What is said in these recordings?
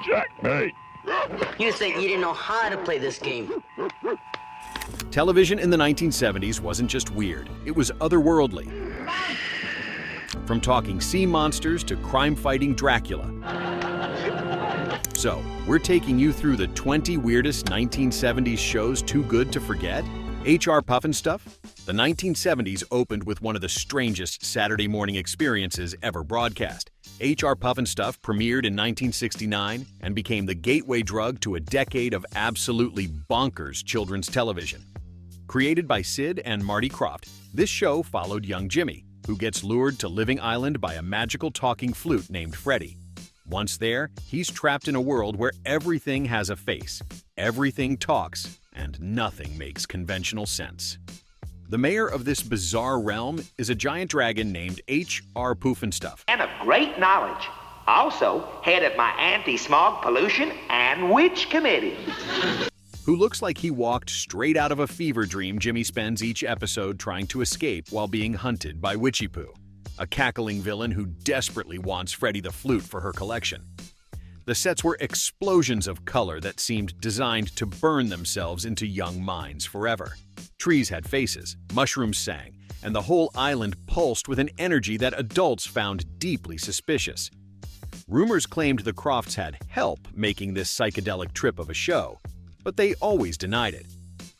Checkmate! You think you didn't know how to play this game. Television in the 1970s wasn't just weird, it was otherworldly. From talking sea monsters to crime-fighting Dracula. So, we're taking you through the 20 weirdest 1970s shows too good to forget. H.R. Pufnstuf? The 1970s opened with one of the strangest Saturday morning experiences ever broadcast. H.R. Pufnstuf premiered in 1969 and became the gateway drug to a decade of absolutely bonkers children's television. Created by Sid and Marty Krofft, this show followed young Jimmy, who gets lured to Living Island by a magical talking flute named Freddy. Once there, he's trapped in a world where everything has a face, everything talks, and nothing makes conventional sense. The mayor of this bizarre realm is a giant dragon named H.R. Pufnstuf. And of great knowledge. Also, head of my anti-smog pollution and witch committee. Who looks like he walked straight out of a fever dream Jimmy spends each episode trying to escape while being hunted by Witchy Poo, a cackling villain who desperately wants Freddy the Flute for her collection. The sets were explosions of color that seemed designed to burn themselves into young minds forever. Trees had faces, mushrooms sang, and the whole island pulsed with an energy that adults found deeply suspicious. Rumors claimed the Crofts had help making this psychedelic trip of a show, but they always denied it.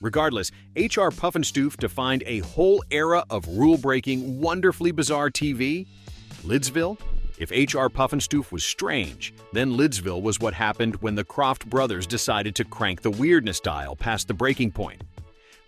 Regardless, H.R. Pufnstuf defined a whole era of rule-breaking, wonderfully bizarre TV. Lidsville? If H.R. Pufnstuf was strange, then Lidsville was what happened when the Krofft brothers decided to crank the weirdness dial past the breaking point.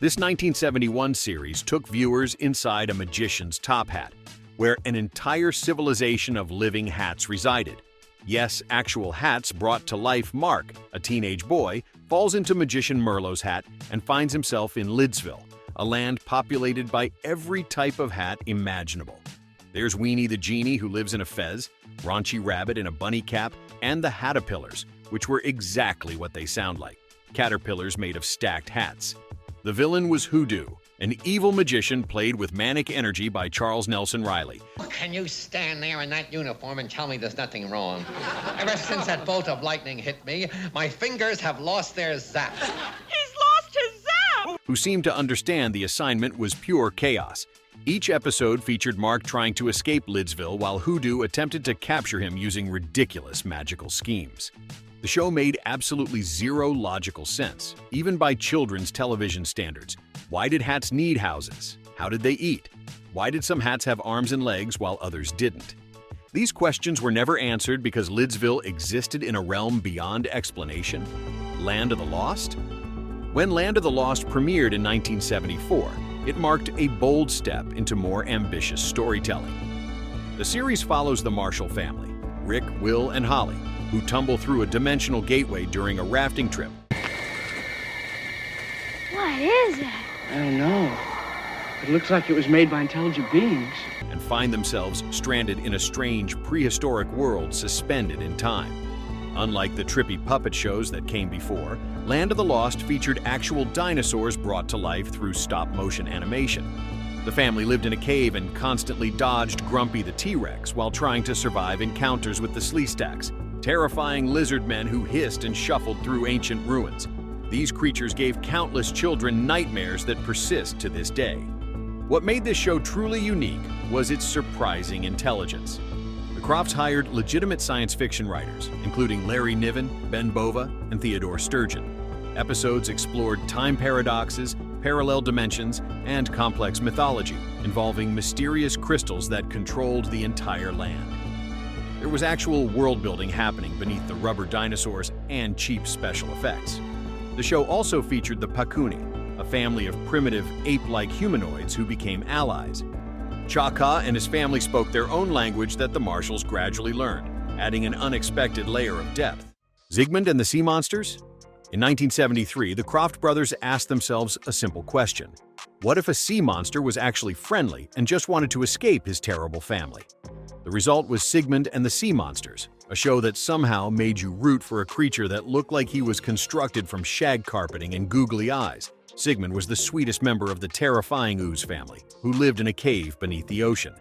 This 1971 series took viewers inside a magician's top hat, where an entire civilization of living hats resided. Yes, actual hats brought to life Mark, a teenage boy, falls into magician Merlot's hat and finds himself in Lidsville, a land populated by every type of hat imaginable. There's Weenie the Genie, who lives in a fez, Raunchy Rabbit in a bunny cap, and the Hatapillars, which were exactly what they sound like, caterpillars made of stacked hats. The villain was Hoodoo, an evil magician played with manic energy by Charles Nelson Riley. Can you stand there in that uniform and tell me there's nothing wrong? Ever since that bolt of lightning hit me, my fingers have lost their zap. He's lost his zap! Who seemed to understand the assignment was pure chaos. Each episode featured Mark trying to escape Lidsville while Hoodoo attempted to capture him using ridiculous magical schemes. The show made absolutely zero logical sense, even by children's television standards. Why did hats need houses? How did they eat? Why did some hats have arms and legs while others didn't? These questions were never answered because Lidsville existed in a realm beyond explanation. Land of the Lost? When Land of the Lost premiered in 1974, it marked a bold step into more ambitious storytelling. The series follows the Marshall family, Rick, Will, and Holly, who tumble through a dimensional gateway during a rafting trip. What is it? I don't know. It looks like it was made by intelligent beings. And find themselves stranded in a strange prehistoric world suspended in time. Unlike the trippy puppet shows that came before, Land of the Lost featured actual dinosaurs brought to life through stop-motion animation. The family lived in a cave and constantly dodged Grumpy the T-Rex while trying to survive encounters with the Sleestaks, terrifying lizard men who hissed and shuffled through ancient ruins. These creatures gave countless children nightmares that persist to this day. What made this show truly unique was its surprising intelligence. The Crofts hired legitimate science fiction writers, including Larry Niven, Ben Bova, and Theodore Sturgeon. Episodes explored time paradoxes, parallel dimensions, and complex mythology, involving mysterious crystals that controlled the entire land. There was actual world-building happening beneath the rubber dinosaurs and cheap special effects. The show also featured the Pakuni, a family of primitive, ape-like humanoids who became allies. Chaka and his family spoke their own language that the Marshalls gradually learned, adding an unexpected layer of depth. Sigmund and the Sea Monsters? In 1973, the Krofft brothers asked themselves a simple question. What if a sea monster was actually friendly and just wanted to escape his terrible family? The result was Sigmund and the Sea Monsters, a show that somehow made you root for a creature that looked like he was constructed from shag carpeting and googly eyes. Sigmund was the sweetest member of the terrifying Ooze family, who lived in a cave beneath the ocean.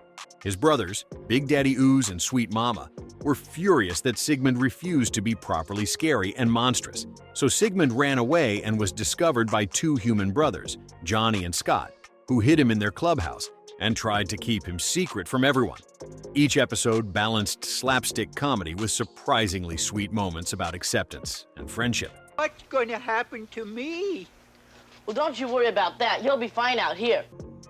His brothers, Big Daddy Ooze and Sweet Mama, were furious that Sigmund refused to be properly scary and monstrous, so Sigmund ran away and was discovered by two human brothers, Johnny and Scott, who hid him in their clubhouse and tried to keep him secret from everyone. Each episode balanced slapstick comedy with surprisingly sweet moments about acceptance and friendship. What's going to happen to me? Well, don't you worry about that. You'll be fine out here.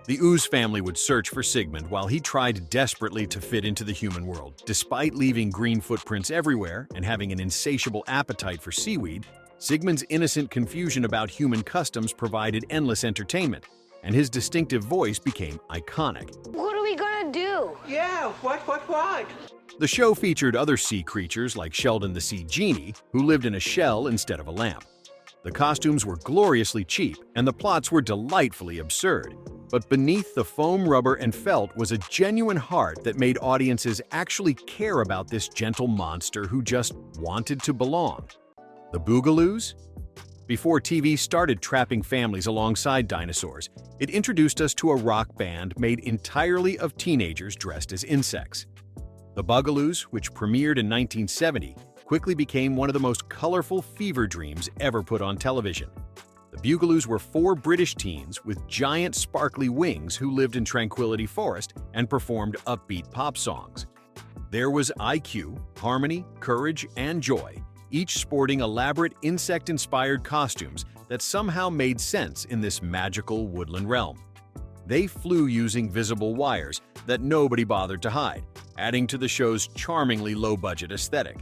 The Ooze family would search for Sigmund while he tried desperately to fit into the human world. Despite leaving green footprints everywhere and having an insatiable appetite for seaweed, Sigmund's innocent confusion about human customs provided endless entertainment, and his distinctive voice became iconic. What are we gonna do? Yeah, what? The show featured other sea creatures like Sheldon the Sea Genie, who lived in a shell instead of a lamp. The costumes were gloriously cheap, and the plots were delightfully absurd. But beneath the foam, rubber, and felt was a genuine heart that made audiences actually care about this gentle monster who just wanted to belong. The Bugaloos? Before TV started trapping families alongside dinosaurs, it introduced us to a rock band made entirely of teenagers dressed as insects. The Bugaloos, which premiered in 1970, quickly became one of the most colorful fever dreams ever put on television. The Bugaloos were four British teens with giant sparkly wings who lived in Tranquility Forest and performed upbeat pop songs. There was IQ, harmony, courage, and joy, each sporting elaborate insect-inspired costumes that somehow made sense in this magical woodland realm. They flew using visible wires that nobody bothered to hide, adding to the show's charmingly low-budget aesthetic.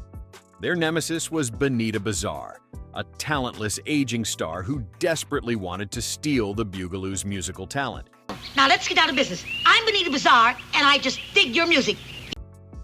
Their nemesis was Bonita Bizarre, a talentless aging star who desperately wanted to steal the Bugaloos' musical talent. Now let's get down to business. I'm Bonita Bizarre, and I just dig your music.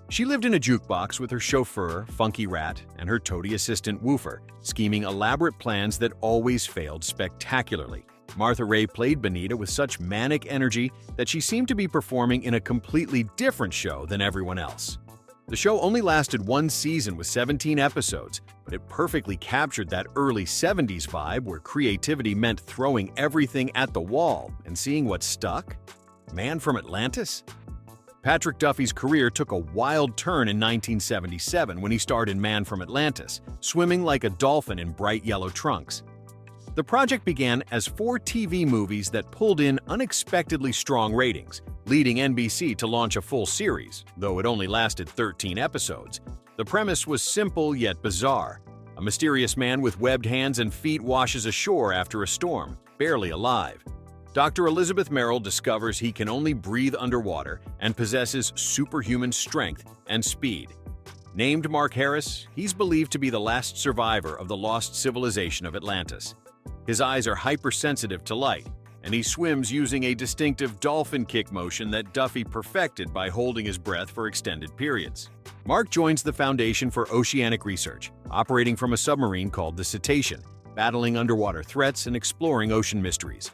She lived in a jukebox with her chauffeur, Funky Rat, and her toady assistant, Woofer, scheming elaborate plans that always failed spectacularly. Martha Raye played Bonita with such manic energy that she seemed to be performing in a completely different show than everyone else. The show only lasted one season with 17 episodes, but it perfectly captured that early 70s vibe where creativity meant throwing everything at the wall and seeing what stuck. Man from Atlantis? Patrick Duffy's career took a wild turn in 1977 when he starred in Man from Atlantis, swimming like a dolphin in bright yellow trunks. The project began as 4 TV movies that pulled in unexpectedly strong ratings, leading NBC to launch a full series, though it only lasted 13 episodes. The premise was simple yet bizarre. A mysterious man with webbed hands and feet washes ashore after a storm, barely alive. Dr. Elizabeth Merrill discovers he can only breathe underwater and possesses superhuman strength and speed. Named Mark Harris, he's believed to be the last survivor of the lost civilization of Atlantis. His eyes are hypersensitive to light, and he swims using a distinctive dolphin kick motion that Duffy perfected by holding his breath for extended periods. Mark joins the Foundation for Oceanic Research, operating from a submarine called the Cetacean, battling underwater threats and exploring ocean mysteries.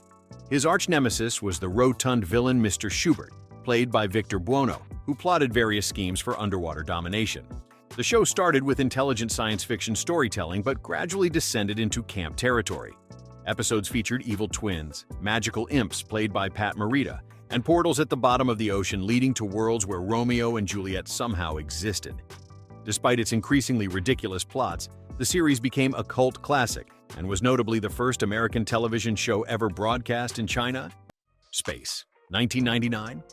His arch-nemesis was the rotund villain Mr. Schubert, played by Victor Buono, who plotted various schemes for underwater domination. The show started with intelligent science fiction storytelling but gradually descended into camp territory. Episodes featured evil twins, magical imps played by Pat Morita, and portals at the bottom of the ocean leading to worlds where Romeo and Juliet somehow existed. Despite its increasingly ridiculous plots, the series became a cult classic and was notably the first American television show ever broadcast in China. Space, 1999.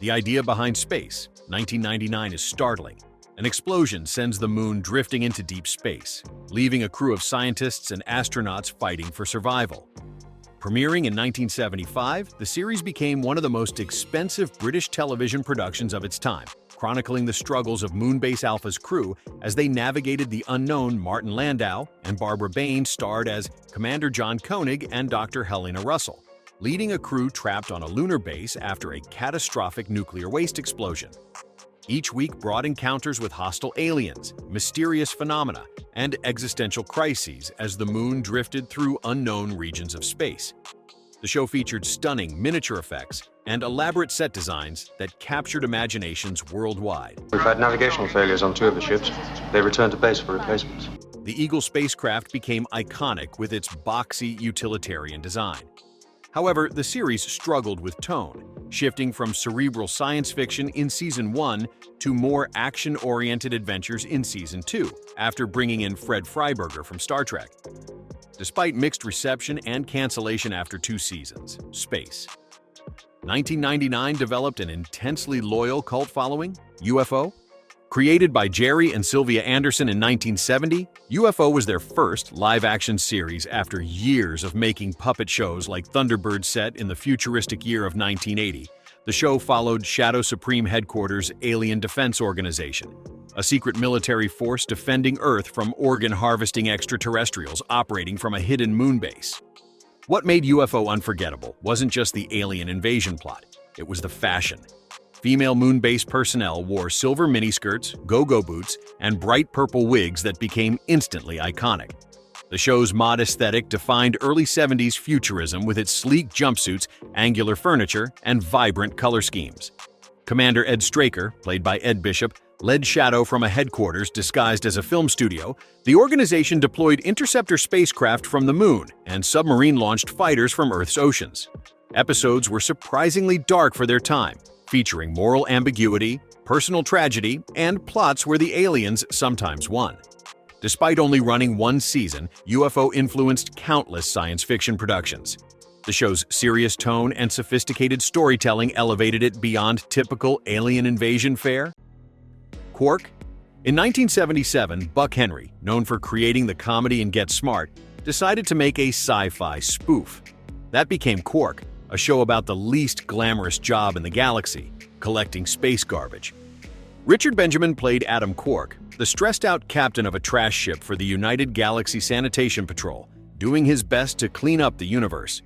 The idea behind Space, 1999 is startling. An explosion sends the moon drifting into deep space, leaving a crew of scientists and astronauts fighting for survival. Premiering in 1975, the series became one of the most expensive British television productions of its time, chronicling the struggles of Moonbase Alpha's crew as they navigated the unknown. Martin Landau and Barbara Bain starred as Commander John Koenig and Dr. Helena Russell, leading a crew trapped on a lunar base after a catastrophic nuclear waste explosion. Each week brought encounters with hostile aliens, mysterious phenomena, and existential crises as the moon drifted through unknown regions of space. The show featured stunning miniature effects and elaborate set designs that captured imaginations worldwide. We've had navigational failures on 2 of the ships. They returned to base for replacements. The Eagle spacecraft became iconic with its boxy utilitarian design. However, the series struggled with tone, shifting from cerebral science fiction in Season 1 to more action-oriented adventures in Season 2, after bringing in Fred Freiberger from Star Trek. Despite mixed reception and cancellation after 2 seasons, Space. 1999 developed an intensely loyal cult following, UFO. Created by Jerry and Sylvia Anderson in 1970, UFO was their first live-action series after years of making puppet shows like Thunderbird set in the futuristic year of 1980. The show followed Shadow Supreme Headquarters' Alien Defense Organization, a secret military force defending Earth from organ-harvesting extraterrestrials operating from a hidden moon base. What made UFO unforgettable wasn't just the alien invasion plot, it was the fashion. Female moon base personnel wore silver miniskirts, go-go boots, and bright purple wigs that became instantly iconic. The show's mod aesthetic defined early 70s futurism with its sleek jumpsuits, angular furniture, and vibrant color schemes. Commander Ed Straker, played by Ed Bishop, led Shadow from a headquarters disguised as a film studio. The organization deployed interceptor spacecraft from the moon and submarine-launched fighters from Earth's oceans. Episodes were surprisingly dark for their time, featuring moral ambiguity, personal tragedy, and plots where the aliens sometimes won. Despite only running 1 season, UFO influenced countless science fiction productions. The show's serious tone and sophisticated storytelling elevated it beyond typical alien invasion fare. Quark? In 1977, Buck Henry, known for creating the comedy in Get Smart, decided to make a sci-fi spoof. That became Quark, a show about the least glamorous job in the galaxy, collecting space garbage. Richard Benjamin played Adam Quark, the stressed-out captain of a trash ship for the United Galaxy Sanitation Patrol, doing his best to clean up the universe.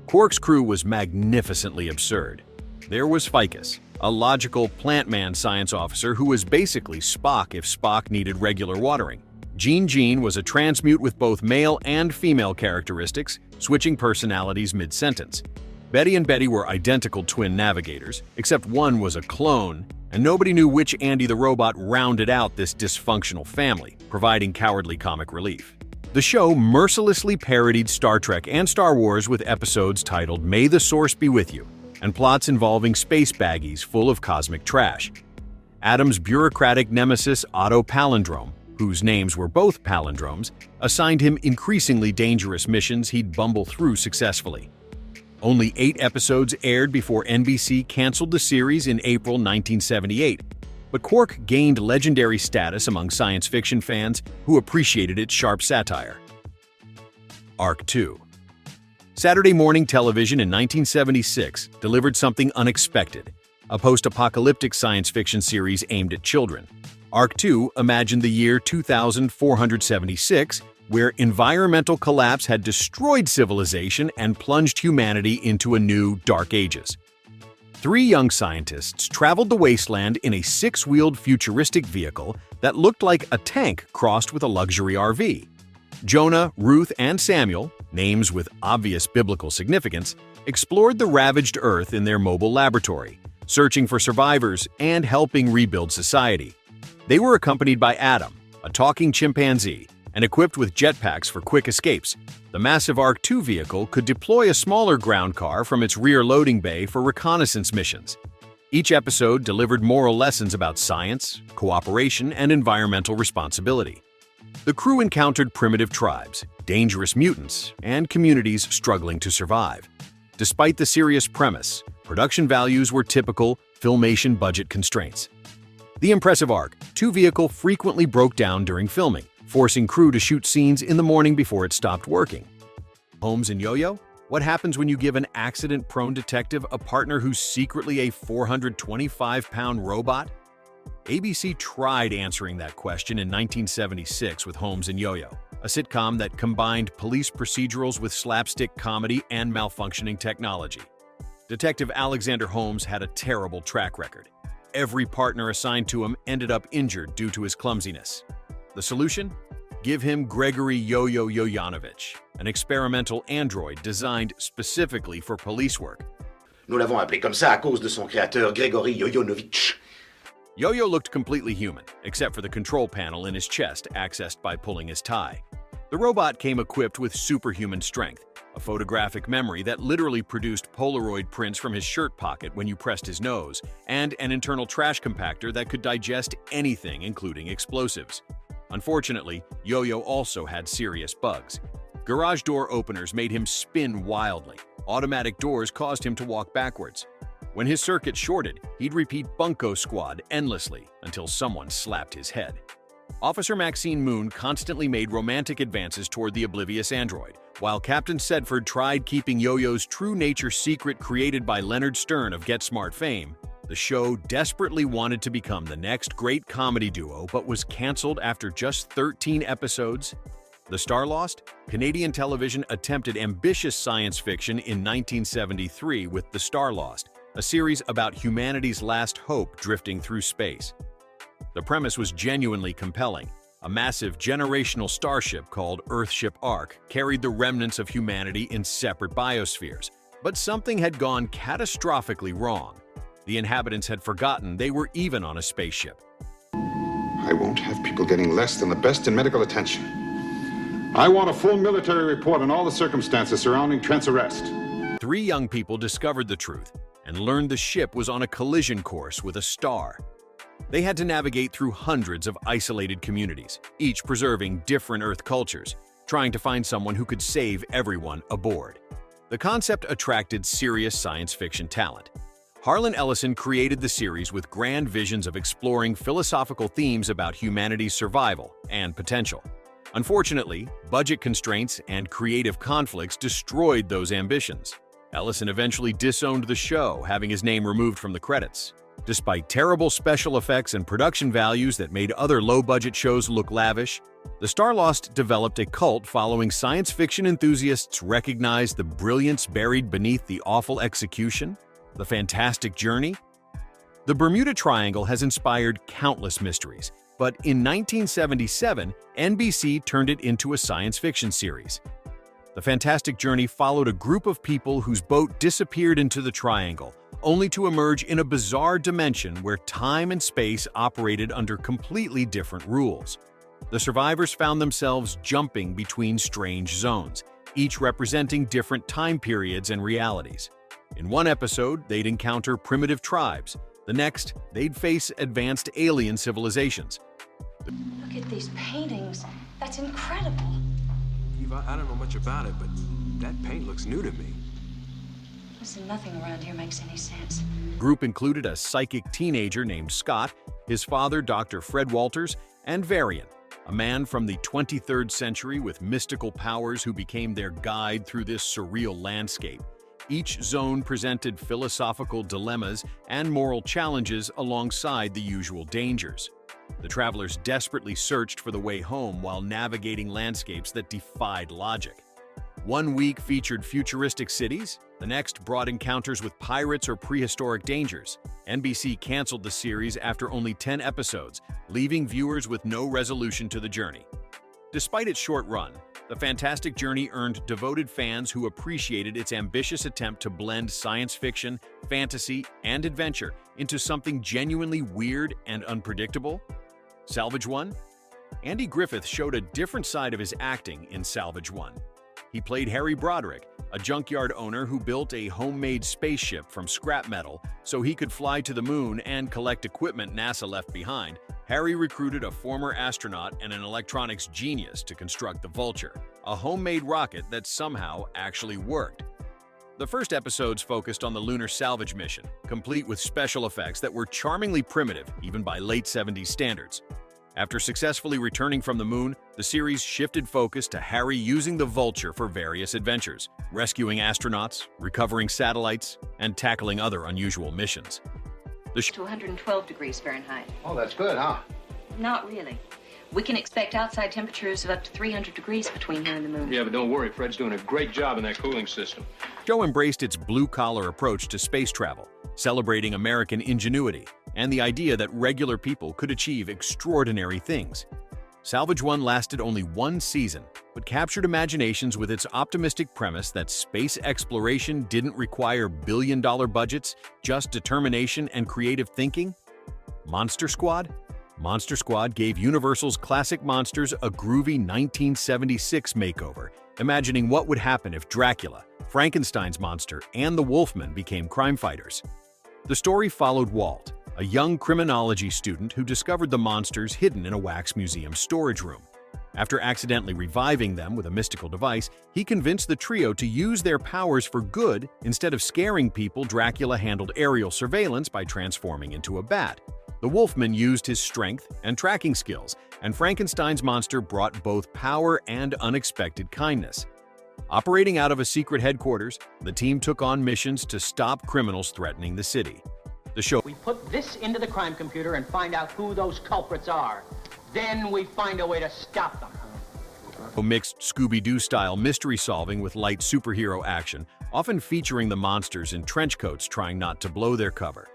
Quark's crew was magnificently absurd. There was Ficus, a logical plant man science officer who was basically Spock if Spock needed regular watering. Jean was a transmute with both male and female characteristics, switching personalities mid-sentence. Betty and Betty were identical twin navigators, except one was a clone, and nobody knew which Andy the robot rounded out this dysfunctional family, providing cowardly comic relief. The show mercilessly parodied Star Trek and Star Wars with episodes titled May the Source Be With You, and plots involving space baggies full of cosmic trash. Adam's bureaucratic nemesis Otto Palindrome, whose names were both palindromes, assigned him increasingly dangerous missions he'd bumble through successfully. Only 8 episodes aired before NBC canceled the series in April 1978, but Quark gained legendary status among science fiction fans who appreciated its sharp satire. Ark II. Saturday morning television in 1976 delivered something unexpected, a post-apocalyptic science fiction series aimed at children. Ark II imagined the year 2476, where environmental collapse had destroyed civilization and plunged humanity into a new dark ages. 3 young scientists traveled the wasteland in a 6-wheeled futuristic vehicle that looked like a tank crossed with a luxury RV. Jonah, Ruth, and Samuel, names with obvious biblical significance, explored the ravaged Earth in their mobile laboratory, searching for survivors and helping rebuild society. They were accompanied by Adam, a talking chimpanzee, and equipped with jetpacks for quick escapes. The massive Ark II vehicle could deploy a smaller ground car from its rear loading bay for reconnaissance missions. Each episode delivered moral lessons about science, cooperation, and environmental responsibility. The crew encountered primitive tribes, dangerous mutants, and communities struggling to survive. Despite the serious premise, production values were typical Filmation budget constraints. The impressive Ark II vehicle frequently broke down during filming, forcing crew to shoot scenes in the morning before it stopped working. Holmes and Yoyo? What happens when you give an accident-prone detective a partner who's secretly a 425-pound robot? ABC tried answering that question in 1976 with Holmes and Yoyo, a sitcom that combined police procedurals with slapstick comedy and malfunctioning technology. Detective Alexander Holmes had a terrible track record. Every partner assigned to him ended up injured due to his clumsiness. The solution? Give him Gregory Yo-Yo Yoyanovich, an experimental android designed specifically for police work. Nous l'avons appelé comme ça à cause de son créateur Gregory Yoyanovich. Yo-Yo looked completely human, except for the control panel in his chest accessed by pulling his tie. The robot came equipped with superhuman strength, a photographic memory that literally produced Polaroid prints from his shirt pocket when you pressed his nose, and an internal trash compactor that could digest anything, including explosives. Unfortunately, Yoyo also had serious bugs. Garage door openers made him spin wildly. Automatic doors caused him to walk backwards. When his circuit shorted, he'd repeat Bunko Squad endlessly until someone slapped his head. Officer Maxine Moon constantly made romantic advances toward the oblivious android, while Captain Sedford tried keeping Yoyo's true nature secret created by Leonard Stern of Get Smart fame. The show desperately wanted to become the next great comedy duo but was cancelled after just 13 episodes. The Starlost? Canadian television attempted ambitious science fiction in 1973 with The Starlost, a series about humanity's last hope drifting through space. The premise was genuinely compelling. A massive generational starship called Earthship Ark carried the remnants of humanity in separate biospheres, but something had gone catastrophically wrong. The inhabitants had forgotten they were even on a spaceship. I won't have people getting less than the best in medical attention. I want a full military report on all the circumstances surrounding Trent's arrest. 3 young people discovered the truth and learned the ship was on a collision course with a star. They had to navigate through hundreds of isolated communities, each preserving different Earth cultures, trying to find someone who could save everyone aboard. The concept attracted serious science fiction talent. Harlan Ellison created the series with grand visions of exploring philosophical themes about humanity's survival and potential. Unfortunately, budget constraints and creative conflicts destroyed those ambitions. Ellison eventually disowned the show, having his name removed from the credits. Despite terrible special effects and production values that made other low-budget shows look lavish, The Starlost developed a cult following science fiction enthusiasts recognized the brilliance buried beneath the awful execution. The fantastic journey? The Bermuda Triangle has inspired countless mysteries, but in 1977, NBC turned it into a science fiction series. The Fantastic Journey followed a group of people whose boat disappeared into the triangle, only to emerge in a bizarre dimension where time and space operated under completely different rules. The survivors found themselves jumping between strange zones, each representing different time periods and realities. In one episode, they'd encounter primitive tribes. The next, they'd face advanced alien civilizations. Look at these paintings. That's incredible. Eva, I don't know much about it, but that paint looks new to me. Listen, nothing around here makes any sense. The group included a psychic teenager named Scott, his father, Dr. Fred Walters, and Varian, a man from the 23rd century with mystical powers who became their guide through this surreal landscape. Each zone presented philosophical dilemmas and moral challenges alongside the usual dangers. The travelers desperately searched for the way home while navigating landscapes that defied logic. One week featured futuristic cities, the next brought encounters with pirates or prehistoric dangers. NBC canceled the series after only 10 episodes, leaving viewers with no resolution to the journey. Despite its short run, The Fantastic Journey earned devoted fans who appreciated its ambitious attempt to blend science fiction, fantasy, and adventure into something genuinely weird and unpredictable. Salvage 1? Andy Griffith showed a different side of his acting in Salvage 1. He played Harry Broderick, a junkyard owner who built a homemade spaceship from scrap metal so he could fly to the moon and collect equipment NASA left behind. Harry recruited a former astronaut and an electronics genius to construct the Vulture, a homemade rocket that somehow actually worked. The first episodes focused on the lunar salvage mission, complete with special effects that were charmingly primitive, even by late 70s standards. After successfully returning from the moon, the series shifted focus to Harry using the Vulture for various adventures, rescuing astronauts, recovering satellites, and tackling other unusual missions. To 112 degrees Fahrenheit. Oh, that's good, huh? Not really. We can expect outside temperatures of up to 300 degrees between here and the moon. Yeah, but don't worry, Fred's doing a great job in that cooling system. Joe embraced its blue-collar approach to space travel, celebrating American ingenuity and the idea that regular people could achieve extraordinary things. Salvage 1 lasted only 1 season, but captured imaginations with its optimistic premise that space exploration didn't require billion-dollar budgets, just determination and creative thinking. Monster Squad? Monster Squad gave Universal's classic monsters a groovy 1976 makeover, imagining what would happen if Dracula, Frankenstein's monster, and the Wolfman became crime fighters. The story followed Walt, a young criminology student who discovered the monsters hidden in a wax museum storage room. After accidentally reviving them with a mystical device, he convinced the trio to use their powers for good. Instead of scaring people, Dracula handled aerial surveillance by transforming into a bat. The Wolfman used his strength and tracking skills, and Frankenstein's monster brought both power and unexpected kindness. Operating out of a secret headquarters, the team took on missions to stop criminals threatening the city. The show We put this into the crime computer and find out who those culprits are. Then we find a way to stop them. mixed Scooby-Doo-style mystery solving with light superhero action, often featuring the monsters in trench coats trying not to blow their cover.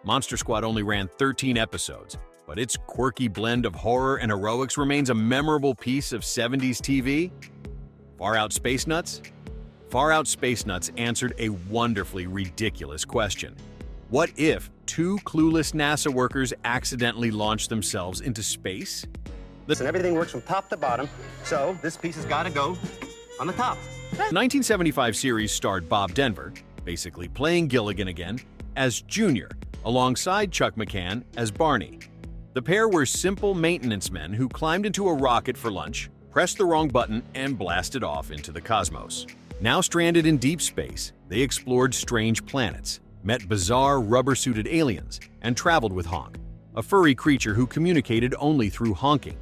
Monster Squad only ran 13 episodes, but its quirky blend of horror and heroics remains a memorable piece of 70s TV. Far Out Space Nuts? Far Out Space Nuts answered a wonderfully ridiculous question. What if two clueless NASA workers accidentally launched themselves into space? Listen, everything works from top to bottom, so this piece has got to go on the top. The 1975 series starred Bob Denver, basically playing Gilligan again, as Junior, alongside Chuck McCann as Barney. The pair were simple maintenance men who climbed into a rocket for lunch, pressed the wrong button, and blasted off into the cosmos. Now stranded in deep space, they explored strange planets, met bizarre rubber-suited aliens, and traveled with Honk, a furry creature who communicated only through honking.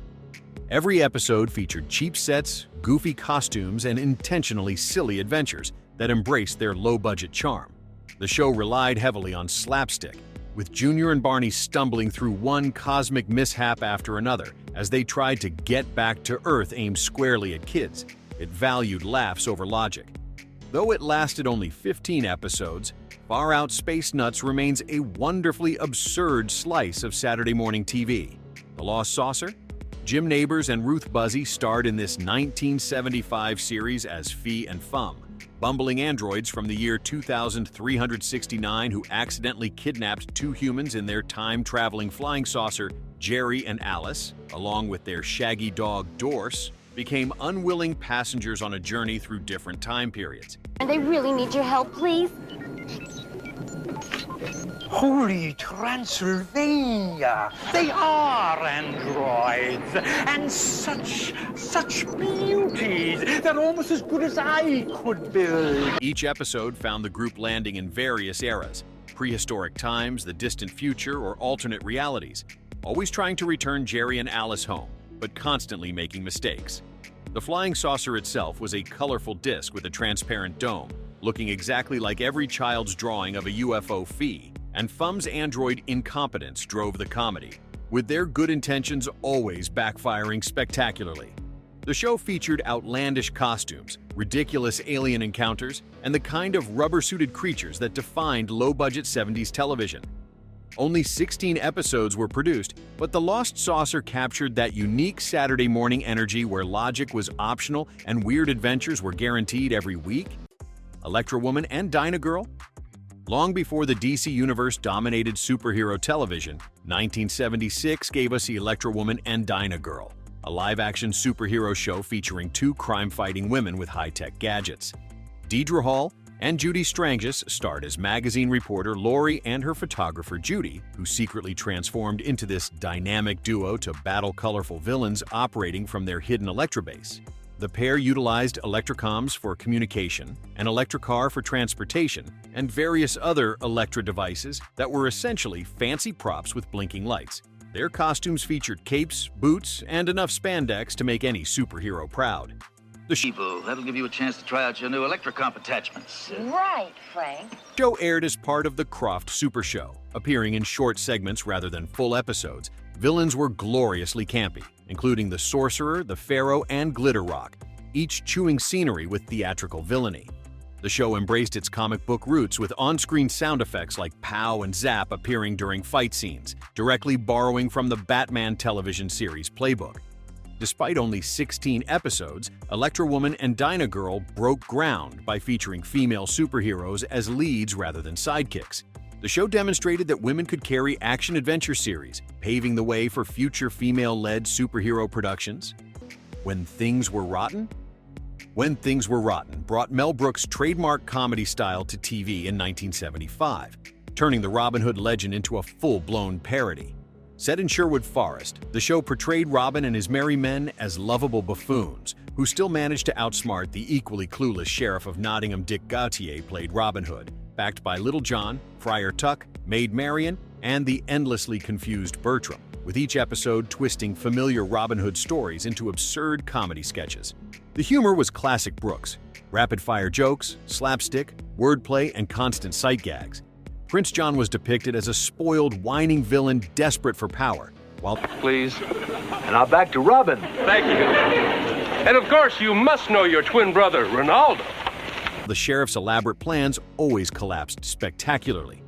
Every episode featured cheap sets, goofy costumes, and intentionally silly adventures that embraced their low-budget charm. The show relied heavily on slapstick, with Junior and Barney stumbling through one cosmic mishap after another as they tried to get back to Earth aimed squarely at kids. It valued laughs over logic. Though it lasted only 15 episodes, Far Out Space Nuts remains a wonderfully absurd slice of Saturday morning TV. The Lost Saucer? Jim Nabors and Ruth Buzzy starred in this 1975 series as Fee and Fum, bumbling androids from the year 2369 who accidentally kidnapped two humans in their time-traveling flying saucer, Jerry and Alice, along with their shaggy dog, Dorse, became unwilling passengers on a journey through different time periods. And they really need your help, please. Holy Transylvania! They are androids, and such beauties. They're almost as good as I could build. Each episode found the group landing in various eras, prehistoric times, the distant future, or alternate realities, always trying to return Jerry and Alice home, but constantly making mistakes. The flying saucer itself was a colorful disc with a transparent dome, looking exactly like every child's drawing of a UFO Fee, and Fum's android incompetence drove the comedy, with their good intentions always backfiring spectacularly. The show featured outlandish costumes, ridiculous alien encounters, and the kind of rubber-suited creatures that defined low-budget 70s television. Only 16 episodes were produced, but The Lost Saucer captured that unique Saturday morning energy where logic was optional and weird adventures were guaranteed every week. Electra Woman and Dyna Girl? Long before the DC Universe dominated superhero television, 1976 gave us Electra Woman and Dyna Girl, a live-action superhero show featuring two crime-fighting women with high-tech gadgets. Deidre Hall and Judy Strangis starred as magazine reporter Lori and her photographer Judy, who secretly transformed into this dynamic duo to battle colorful villains operating from their hidden Electra base. The pair utilized Electrocoms for communication, an Electrocar for transportation, and various other Electra devices that were essentially fancy props with blinking lights. Their costumes featured capes, boots, and enough spandex to make any superhero proud. The That'll give you a chance to try out your new Electrocomp attachments. Right, Frank. show aired as part of the Croft Super Show, appearing in short segments rather than full episodes. Villains were gloriously campy, including the Sorcerer, the Pharaoh, and Glitter Rock, each chewing scenery with theatrical villainy. The show embraced its comic book roots with on-screen sound effects like pow and zap appearing during fight scenes, directly borrowing from the Batman television series playbook. Despite only 16 episodes, Electra Woman and Dyna Girl broke ground by featuring female superheroes as leads rather than sidekicks. The show demonstrated that women could carry action-adventure series, paving the way for future female-led superhero productions. When things were rotten? When Things Were Rotten brought Mel Brooks' trademark comedy style to TV in 1975, turning the Robin Hood legend into a full-blown parody. Set in Sherwood Forest, the show portrayed Robin and his merry men as lovable buffoons who still managed to outsmart the equally clueless sheriff of Nottingham. Dick Gautier played Robin Hood, backed by Little John, Friar Tuck, Maid Marian, and the endlessly confused Bertram, with each episode twisting familiar Robin Hood stories into absurd comedy sketches. The humor was classic Brooks: rapid-fire jokes, slapstick, wordplay, and constant sight gags. Prince John was depicted as a spoiled, whining villain desperate for power, while... Please. And now back to Robin. Thank you. And of course, you must know your twin brother, Ronaldo. The sheriff's elaborate plans always collapsed spectacularly.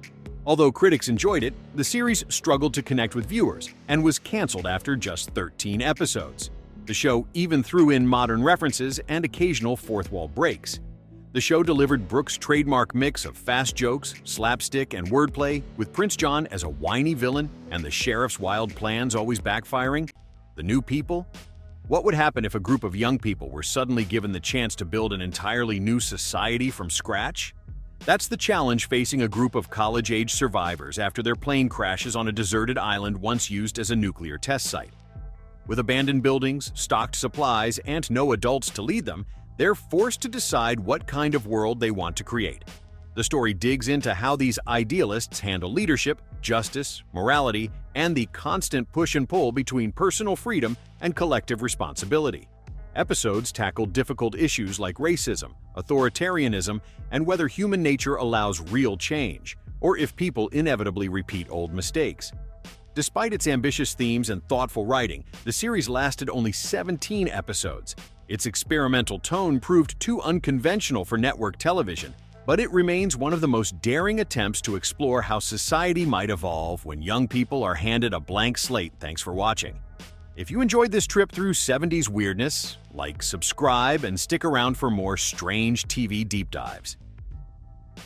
Although critics enjoyed it, the series struggled to connect with viewers and was canceled after just 13 episodes. The show even threw in modern references and occasional fourth-wall breaks. The show delivered Brooks' trademark mix of fast jokes, slapstick, and wordplay, with Prince John as a whiny villain and the sheriff's wild plans always backfiring. The new people? What would happen if a group of young people were suddenly given the chance to build an entirely new society from scratch? That's the challenge facing a group of college-age survivors after their plane crashes on a deserted island once used as a nuclear test site. With abandoned buildings, stocked supplies, and no adults to lead them, they're forced to decide what kind of world they want to create. The story digs into how these idealists handle leadership, justice, morality, and the constant push and pull between personal freedom and collective responsibility. Episodes tackle difficult issues like racism, authoritarianism, and whether human nature allows real change, or if people inevitably repeat old mistakes. Despite its ambitious themes and thoughtful writing, the series lasted only 17 episodes. Its experimental tone proved too unconventional for network television, but it remains one of the most daring attempts to explore how society might evolve when young people are handed a blank slate. Thanks for watching. If you enjoyed this trip through 70s weirdness, like, subscribe, and stick around for more strange TV deep dives.